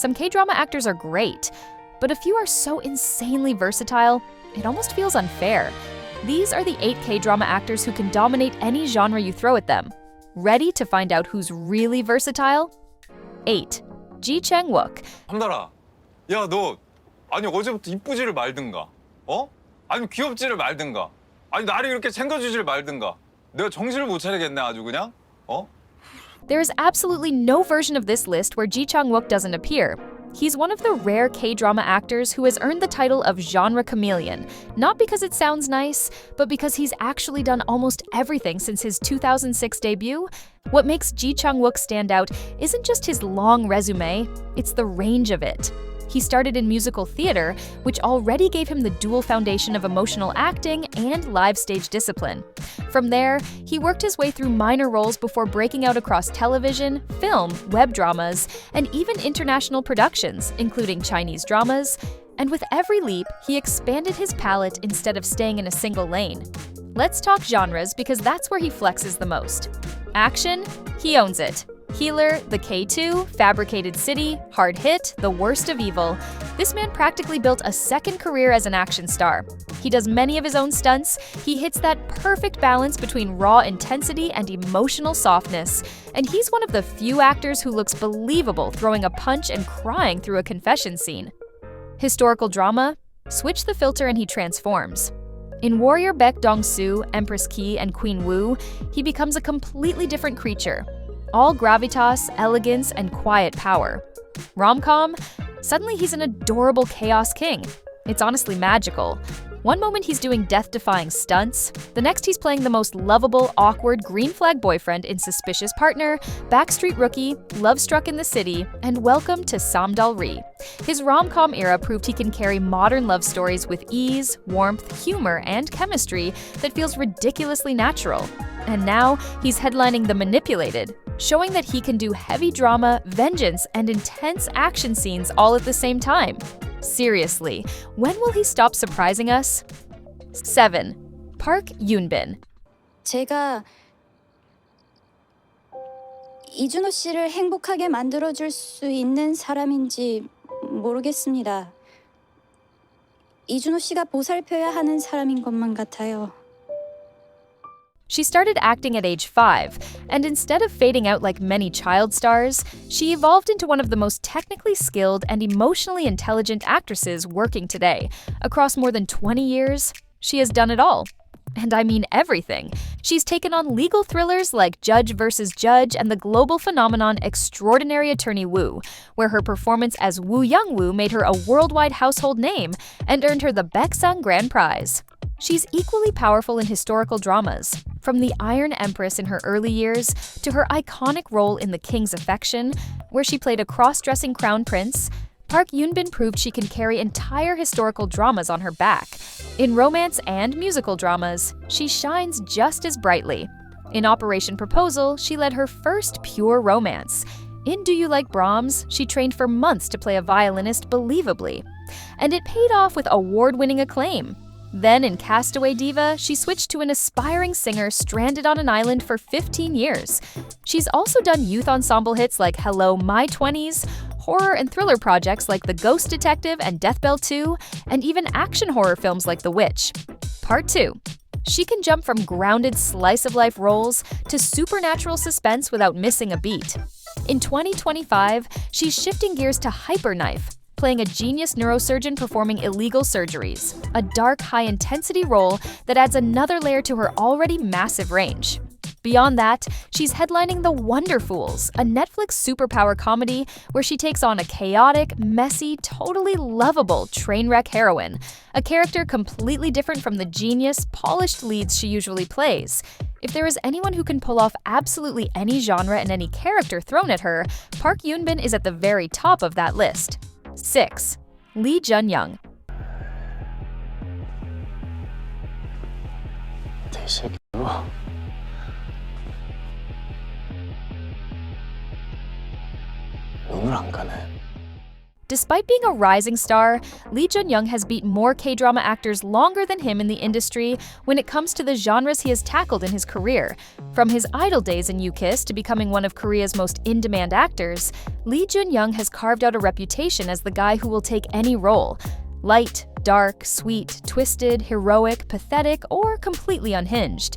Some K-drama actors are great, but a few are so insanely versatile, it almost feels unfair. These are the 8 K-drama actors who can dominate any genre you throw at them. Ready to find out who's really versatile? 8. Chang-wook. 한달아, 야 너 아니 어제부터 이쁘지를 말든가, 아니 귀엽지를 말든가, 아니 나를 이렇게 챙겨주지를 말든가. 내가 정신을 못 차리겠네 아주 그냥, There is absolutely no version of this list where Ji Chang-wook doesn't appear. He's one of the rare K-drama actors who has earned the title of genre chameleon, not because it sounds nice, but because he's actually done almost everything since his 2006 debut. What makes Ji Chang-wook stand out isn't just his long resume, it's the range of it. He started in musical theater, which already gave him the dual foundation of emotional acting and live stage discipline. From there, he worked his way through minor roles before breaking out across television, film, web dramas, and even international productions, including Chinese dramas. And with every leap, he expanded his palette instead of staying in a single lane. Let's talk genres because that's where he flexes the most. Action, he owns it. Healer, The K2, Fabricated City, Hard Hit, The Worst of Evil. This man practically built a second career as an action star. He does many of his own stunts, he hits that perfect balance between raw intensity and emotional softness, and he's one of the few actors who looks believable throwing a punch and crying through a confession scene. Historical drama? Switch the filter and he transforms. In Warrior Baek Dong-soo, Empress Ki, and Queen Wu, he becomes a completely different creature. All gravitas, elegance, and quiet power. Rom-com? Suddenly he's an adorable chaos king. It's honestly magical. One moment he's doing death-defying stunts, the next he's playing the most lovable, awkward green flag boyfriend in Suspicious Partner, Backstreet Rookie, Love Struck in the City, and Welcome to Samdal-ri. His rom-com era proved he can carry modern love stories with ease, warmth, humor, and chemistry that feels ridiculously natural. And now, he's headlining The Manipulated, showing that he can do heavy drama, vengeance, and intense action scenes all at the same time. Seriously, when will he stop surprising us? 7. Park Eun-bin. 제가 이준호 씨를 행복하게 만들어줄 수 있는 사람인지 모르겠습니다. 이준호 씨가 보살펴야 하는 사람인 것만 같아요. She started acting at age 5, and instead of fading out like many child stars, she evolved into one of the most technically skilled and emotionally intelligent actresses working today. Across more than 20 years, she has done it all. And I mean everything. She's taken on legal thrillers like Judge vs. Judge and the global phenomenon Extraordinary Attorney Woo, where her performance as Woo Young-woo made her a worldwide household name and earned her the Baeksang Grand Prize. She's equally powerful in historical dramas, from the Iron Empress in her early years to her iconic role in The King's Affection, where she played a cross-dressing crown prince. Park Eun-bin proved she can carry entire historical dramas on her back. In romance and musical dramas, she shines just as brightly. In Operation Proposal, she led her first pure romance. In Do You Like Brahms, she trained for months to play a violinist believably. And it paid off with award-winning acclaim. Then in Castaway Diva, she switched to an aspiring singer stranded on an island for 15 years. She's also done youth ensemble hits like Hello, My 20s, horror and thriller projects like The Ghost Detective and Death Bell 2, and even action horror films like The Witch. Part 2. She can jump from grounded slice-of-life roles to supernatural suspense without missing a beat. In 2025, she's shifting gears to Hyper Knife, playing a genius neurosurgeon performing illegal surgeries, a dark, high-intensity role that adds another layer to her already massive range. Beyond that, she's headlining The Wonderfools, a Netflix superpower comedy where she takes on a chaotic, messy, totally lovable train wreck heroine, a character completely different from the genius, polished leads she usually plays. If there is anyone who can pull off absolutely any genre and any character thrown at her, Park Eun-bin is at the very top of that list. 6. Lee Jun-young. Despite being a rising star, Lee Jun-young has beat more K-drama actors longer than him in the industry when it comes to the genres he has tackled in his career. From his idol days in U-KISS to becoming one of Korea's most in-demand actors, Lee Jun-young has carved out a reputation as the guy who will take any role. Light, dark, sweet, twisted, heroic, pathetic, or completely unhinged,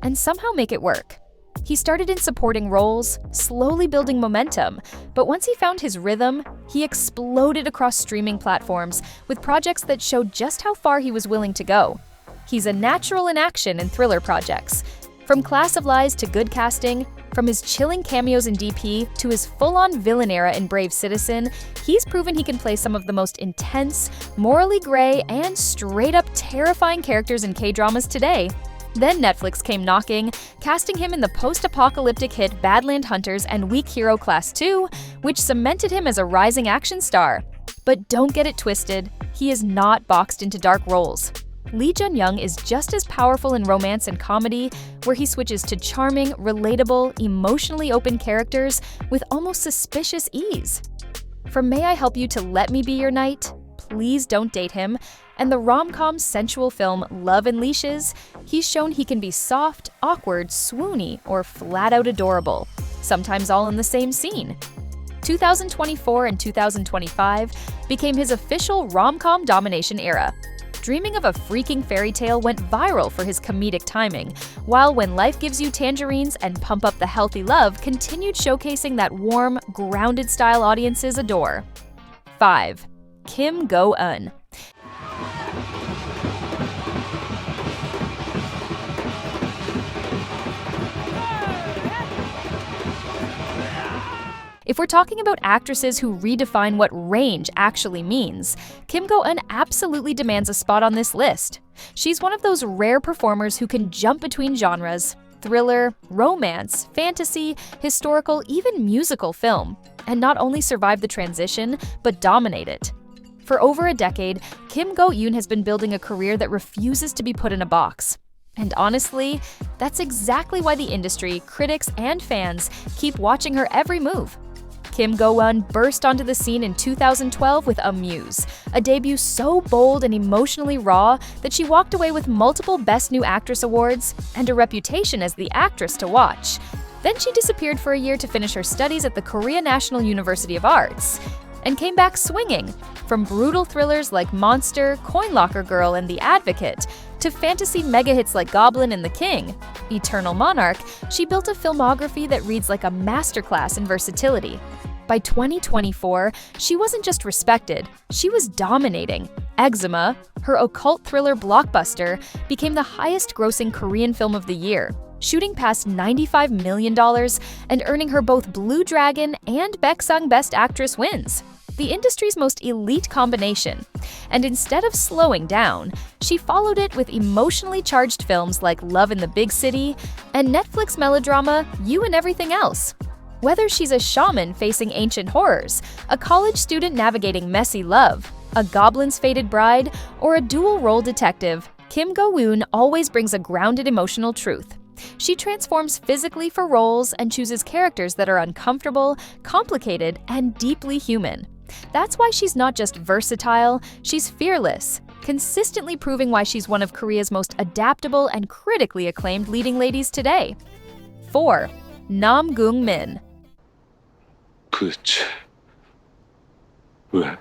and somehow make it work. He started in supporting roles, slowly building momentum, but once he found his rhythm, he exploded across streaming platforms with projects that showed just how far he was willing to go. He's a natural in action and thriller projects. From Class of Lies to Good Casting, from his chilling cameos in DP to his full-on villain era in Brave Citizen, he's proven he can play some of the most intense, morally gray, and straight-up terrifying characters in K-dramas today. Then Netflix came knocking, casting him in the post-apocalyptic hit Badland Hunters and Weak Hero Class 2, which cemented him as a rising action star. But don't get it twisted, he is not boxed into dark roles. Lee Jun-young is just as powerful in romance and comedy, where he switches to charming, relatable, emotionally open characters with almost suspicious ease. From May I Help You to Let Me Be Your Knight, Please Don't Date Him, and the rom-com sensual film Love and Leashes, he's shown he can be soft, awkward, swoony, or flat-out adorable, sometimes all in the same scene. 2024 and 2025 became his official rom-com domination era. Dreaming of a Freaking Fairy Tale went viral for his comedic timing, while When Life Gives You Tangerines and Pump Up the Healthy Love continued showcasing that warm, grounded style audiences adore. 5. Kim Go-eun. If we're talking about actresses who redefine what range actually means, Kim Go-eun absolutely demands a spot on this list. She's one of those rare performers who can jump between genres: thriller, romance, fantasy, historical, even musical film, and not only survive the transition, but dominate it. For over a decade, Kim Go-eun has been building a career that refuses to be put in a box. And honestly, that's exactly why the industry, critics, and fans keep watching her every move. Kim Go-eun burst onto the scene in 2012 with Amuse, a debut so bold and emotionally raw that she walked away with multiple Best New Actress awards and a reputation as the actress to watch. Then she disappeared for a year to finish her studies at the Korea National University of Arts, and came back swinging, from brutal thrillers like Monster, Coin Locker Girl, and The Advocate, to fantasy mega hits like Goblin and the King, Eternal Monarch. She built a filmography that reads like a masterclass in versatility. By 2024, she wasn't just respected, she was dominating. Eczema, her occult thriller blockbuster, became the highest-grossing Korean film of the year, shooting past $95 million and earning her both Blue Dragon and Baeksang Best Actress wins. The industry's most elite combination. And instead of slowing down, she followed it with emotionally charged films like Love in the Big City and Netflix melodrama You and Everything Else. Whether she's a shaman facing ancient horrors, a college student navigating messy love, a goblin's fated bride, or a dual-role detective, Kim Go-eun always brings a grounded emotional truth. She transforms physically for roles and chooses characters that are uncomfortable, complicated, and deeply human. That's why she's not just versatile, she's fearless, consistently proving why she's one of Korea's most adaptable and critically acclaimed leading ladies today. 4. Namgoong Min. 그치. 왜?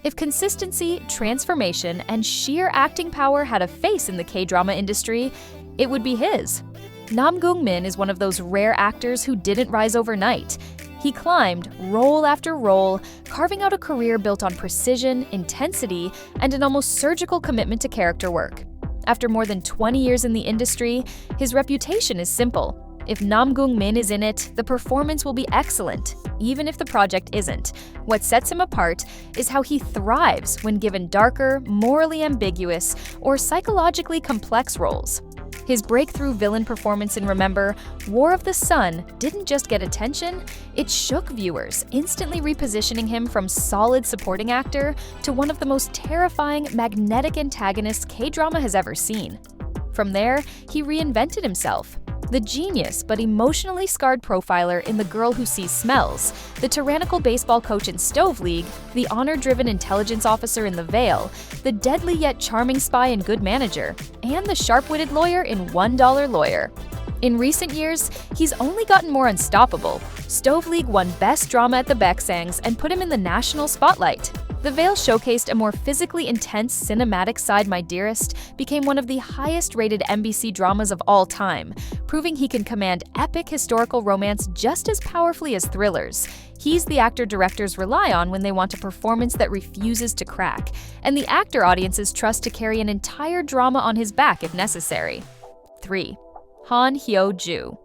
If consistency, transformation, and sheer acting power had a face in the K-drama industry, it would be his. Namgoong Min is one of those rare actors who didn't rise overnight. He climbed role after role, carving out a career built on precision, intensity, and an almost surgical commitment to character work. After more than 20 years in the industry, his reputation is simple. If Namgoong Min is in it, the performance will be excellent, even if the project isn't. What sets him apart is how he thrives when given darker, morally ambiguous, or psychologically complex roles. His breakthrough villain performance in Remember, War of the Sun didn't just get attention, it shook viewers, instantly repositioning him from solid supporting actor to one of the most terrifying, magnetic antagonists K-drama has ever seen. From there, he reinvented himself. The genius but emotionally scarred profiler in The Girl Who Sees Smells, the tyrannical baseball coach in Stove League, the honor-driven intelligence officer in The Veil, the deadly yet charming spy in Good Manager, and the sharp-witted lawyer in $1 Lawyer. In recent years, he's only gotten more unstoppable. Stove League won Best Drama at the Baeksangs and put him in the national spotlight. The Veil showcased a more physically intense cinematic side. My Dearest became one of the highest-rated MBC dramas of all time, proving he can command epic historical romance just as powerfully as thrillers. He's the actor directors rely on when they want a performance that refuses to crack, and the actor audiences trust to carry an entire drama on his back if necessary. 3. Han Hyo-joo.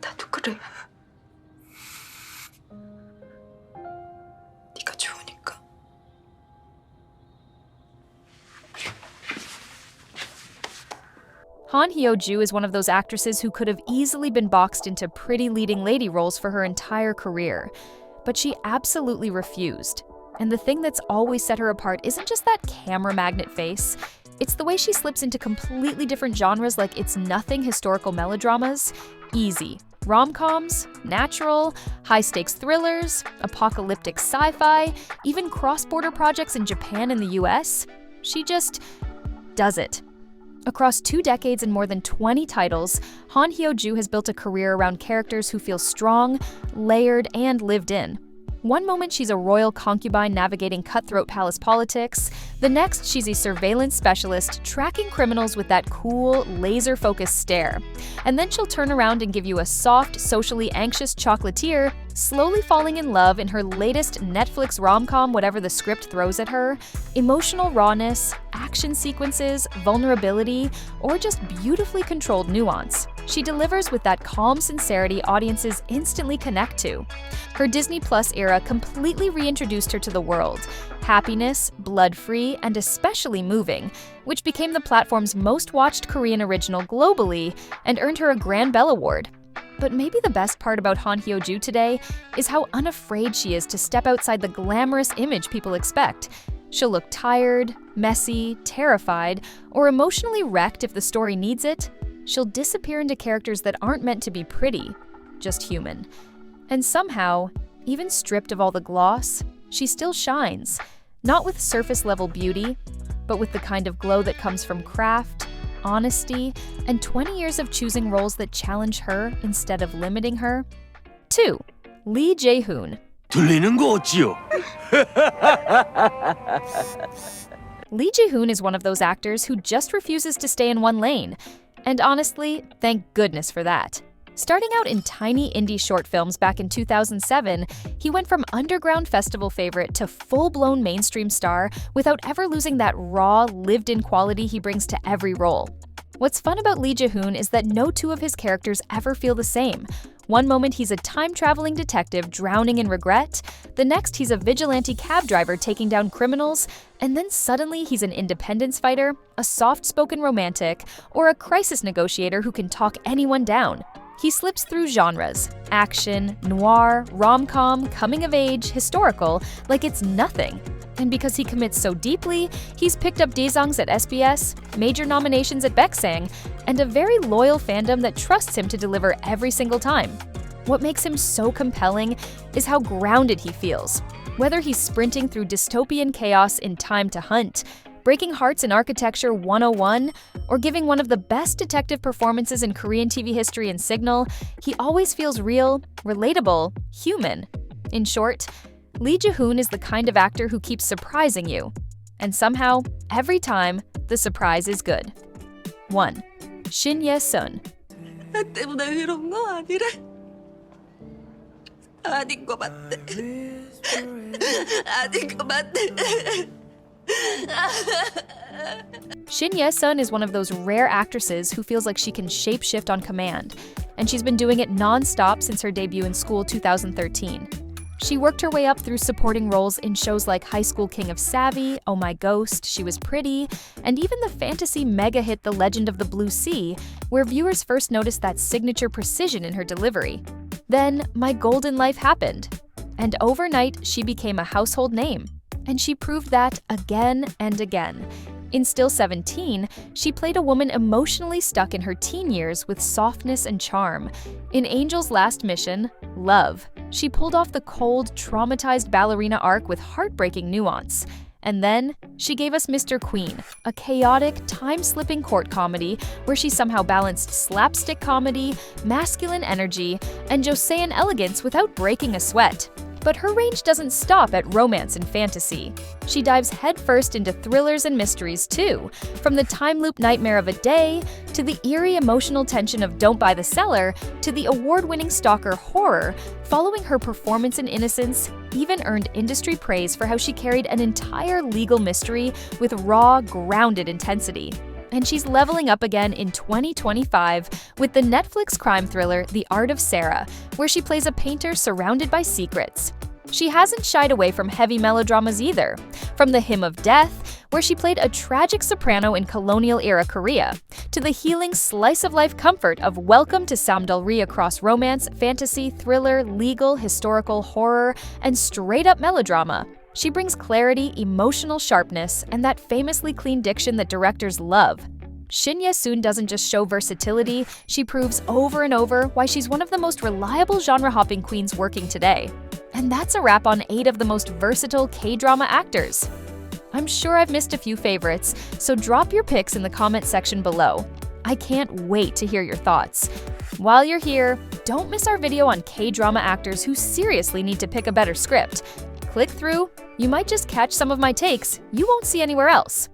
나도 그래. 네가 좋으니까. Han Hyo-joo is one of those actresses who could have easily been boxed into pretty leading lady roles for her entire career. But she absolutely refused. And the thing that's always set her apart isn't just that camera magnet face. It's the way she slips into completely different genres like It's Nothing historical melodramas, easy, rom-coms, natural, high-stakes thrillers, apocalyptic sci-fi, even cross-border projects in Japan and the US. She just does it. Across 2 decades and more than 20 titles, Han Hyo-joo has built a career around characters who feel strong, layered, and lived in. One moment she's a royal concubine navigating cutthroat palace politics, the next she's a surveillance specialist tracking criminals with that cool, laser-focused stare. And then she'll turn around and give you a soft, socially anxious chocolatier, slowly falling in love in her latest Netflix rom-com whatever the script throws at her. Emotional rawness, action sequences, vulnerability, or just beautifully controlled nuance. She delivers with that calm sincerity audiences instantly connect to. Her Disney Plus era completely reintroduced her to the world. Happiness, blood-free, and especially moving, which became the platform's most watched Korean original globally and earned her a Grand Bell Award. But maybe the best part about Han Hyo-joo today is how unafraid she is to step outside the glamorous image people expect. She'll look tired, messy, terrified, or emotionally wrecked if the story needs it. She'll disappear into characters that aren't meant to be pretty, just human. And somehow, even stripped of all the gloss, she still shines. Not with surface-level beauty, but with the kind of glow that comes from craft, honesty, and 20 years of choosing roles that challenge her instead of limiting her. 2. Lee Je-hoon. 들리는 거 어찌요? Lee Je-hoon is one of those actors who just refuses to stay in one lane. And honestly, thank goodness for that. Starting out in tiny indie short films back in 2007, he went from underground festival favorite to full-blown mainstream star without ever losing that raw, lived-in quality he brings to every role. What's fun about Lee Je-hoon is that no two of his characters ever feel the same. One moment he's a time-traveling detective drowning in regret, the next he's a vigilante cab driver taking down criminals, and then suddenly he's an independence fighter, a soft-spoken romantic, or a crisis negotiator who can talk anyone down. He slips through genres, action, noir, rom-com, coming-of-age, historical, like it's nothing. And because he commits so deeply, he's picked up daesangs at SBS, major nominations at Baeksang, and a very loyal fandom that trusts him to deliver every single time. What makes him so compelling is how grounded he feels. Whether he's sprinting through dystopian chaos in Time to Hunt, breaking hearts in Architecture 101, or giving one of the best detective performances in Korean TV history in Signal, he always feels real, relatable, human. In short, Lee Je-hoon is the kind of actor who keeps surprising you. And somehow, every time, the surprise is good. 1. Shin Hye-sun. 나 때문에 이런 거 아니래. 아닌 거 맞대. 아닌 거 맞대. Shin Hye-sun is one of those rare actresses who feels like she can shapeshift on command, and she's been doing it non-stop since her debut in School 2013. She worked her way up through supporting roles in shows like High School King of Savvy, Oh My Ghost, She Was Pretty, and even the fantasy mega hit The Legend of the Blue Sea, where viewers first noticed that signature precision in her delivery. Then, My Golden Life happened, and overnight she became a household name. And she proved that again and again. In Still 17, she played a woman emotionally stuck in her teen years with softness and charm. In Angel's Last Mission, Love, she pulled off the cold, traumatized ballerina arc with heartbreaking nuance. And then, she gave us Mr. Queen, a chaotic, time-slipping court comedy where she somehow balanced slapstick comedy, masculine energy, and Joseon elegance without breaking a sweat. But her range doesn't stop at romance and fantasy. She dives headfirst into thrillers and mysteries too, from the time loop nightmare of a day, to the eerie emotional tension of Don't Buy the Cellar, to the award-winning stalker horror. Following her performance in Innocence even earned industry praise for how she carried an entire legal mystery with raw, grounded intensity. And she's leveling up again in 2025 with the Netflix crime thriller The Art of Sarah, where she plays a painter surrounded by secrets. She hasn't shied away from heavy melodramas either, from The Hymn of Death, where she played a tragic soprano in colonial-era Korea, to the healing slice-of-life comfort of Welcome to Samdalri across romance, fantasy, thriller, legal, historical, horror, and straight-up melodrama. She brings clarity, emotional sharpness, and that famously clean diction that directors love. Shin Hye-sun doesn't just show versatility, she proves over and over why she's one of the most reliable genre-hopping queens working today. And that's a wrap on 8 of the most versatile K-drama actors. I'm sure I've missed a few favorites, so drop your picks in the comment section below. I can't wait to hear your thoughts. While you're here, don't miss our video on K-drama actors who seriously need to pick a better script. Click through, you might just catch some of my takes you won't see anywhere else.